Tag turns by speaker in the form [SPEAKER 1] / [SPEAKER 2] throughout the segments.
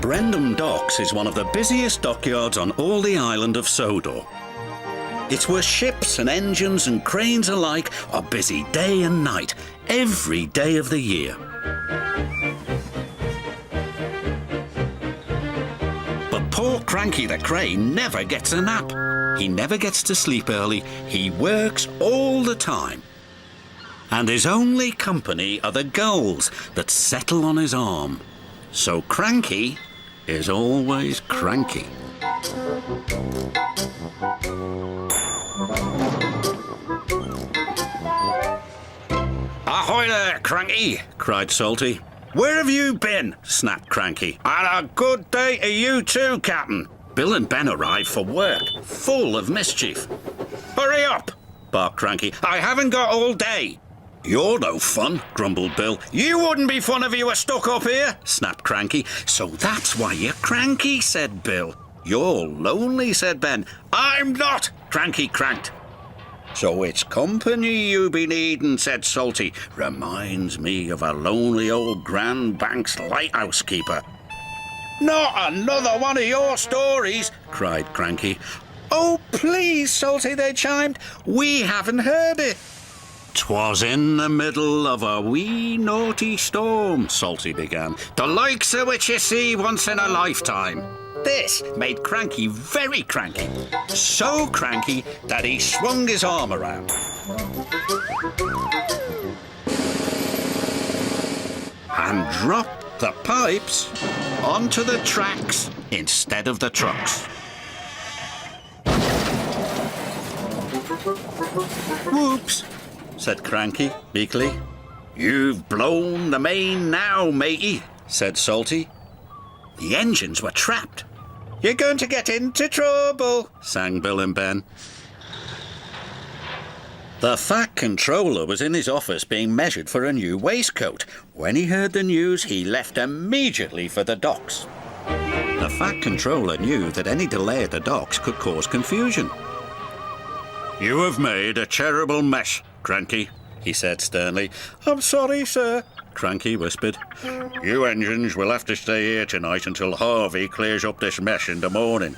[SPEAKER 1] Brendam Docks is one of the busiest dockyards on all the island of Sodor. It's where ships and engines and cranes alike are busy day and night, every day of the year. But poor Cranky the crane never gets a nap. He never gets to sleep early. He works all the time. And his only company are the gulls that settle on his arm. So Cranky is always cranky. "Ahoy there, Cranky!" cried Salty. "Where have you been?" snapped Cranky. "And a good day to you too, Captain." Bill and Ben arrived for work, full of mischief. "Hurry up!" barked Cranky. "I haven't got all day." "You're no fun," grumbled Bill. "You wouldn't be fun if you were stuck up here," snapped Cranky. "So that's why you're cranky," said Bill. "You're lonely," said Ben. "I'm not," Cranky cranked. "So it's company you be needin'," said Salty. "Reminds me of a lonely old Grand Banks lighthouse keeper." "Not another one of your stories," cried Cranky. "Oh, please, Salty," they chimed. "We haven't heard it." "'Twas in the middle of a wee naughty storm," Salty began, "the likes of which you see once in a lifetime." This made Cranky very cranky, so cranky that he swung his arm around and dropped the pipes onto the tracks instead of the trucks. "Whoops," said Cranky meekly. "You've blown the main now, matey," said Salty. The engines were trapped. "You're going to get into trouble," sang Bill and Ben. The Fat Controller was in his office being measured for a new waistcoat. When he heard the news, he left immediately for the docks. The Fat Controller knew that any delay at the docks could cause confusion. "You have made a terrible mess, Cranky," he said sternly. "I'm sorry, sir," Cranky whispered. "You engines will have to stay here tonight until Harvey clears up this mess in the morning."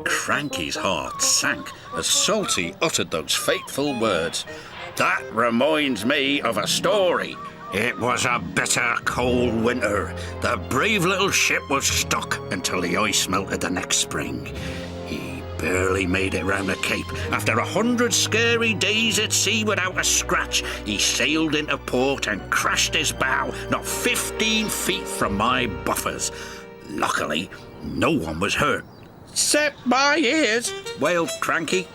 [SPEAKER 1] Cranky's heart sank as Salty uttered those fateful words. "That reminds me of a story. It was a bitter cold winter. The brave little ship was stuck until the ice melted the next spring. He barely made it round the Cape. After 100 scary days at sea without a scratch, he sailed into port and crashed his bow, not 15 feet from my buffers. Luckily, no one was hurt." "Except my ears," wailed Cranky.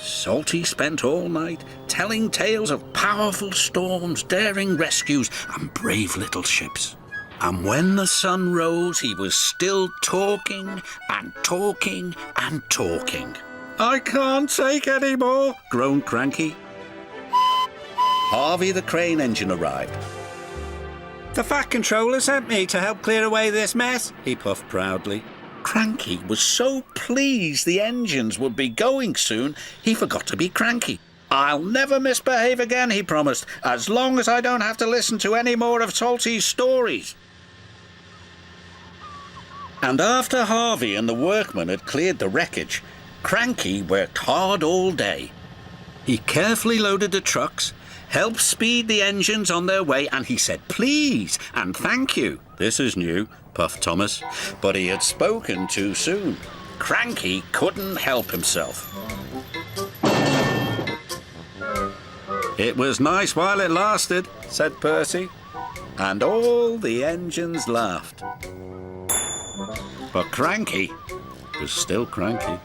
[SPEAKER 1] Salty spent all night telling tales of powerful storms, daring rescues, and brave little ships. And when the sun rose, he was still talking and talking and talking. "I can't take any more," groaned Cranky. Harvey the crane engine arrived. "The Fat Controller sent me to help clear away this mess," he puffed proudly. Cranky was so pleased the engines would be going soon, he forgot to be cranky. "I'll never misbehave again," he promised, "as long as I don't have to listen to any more of Salty's stories." And after Harvey and the workmen had cleared the wreckage, Cranky worked hard all day. He carefully loaded the trucks, helped speed the engines on their way, and he said please and thank you. "This is new," puffed Thomas, but he had spoken too soon. Cranky couldn't help himself. "It was nice while it lasted," said Percy, and all the engines laughed. But Cranky was still cranky.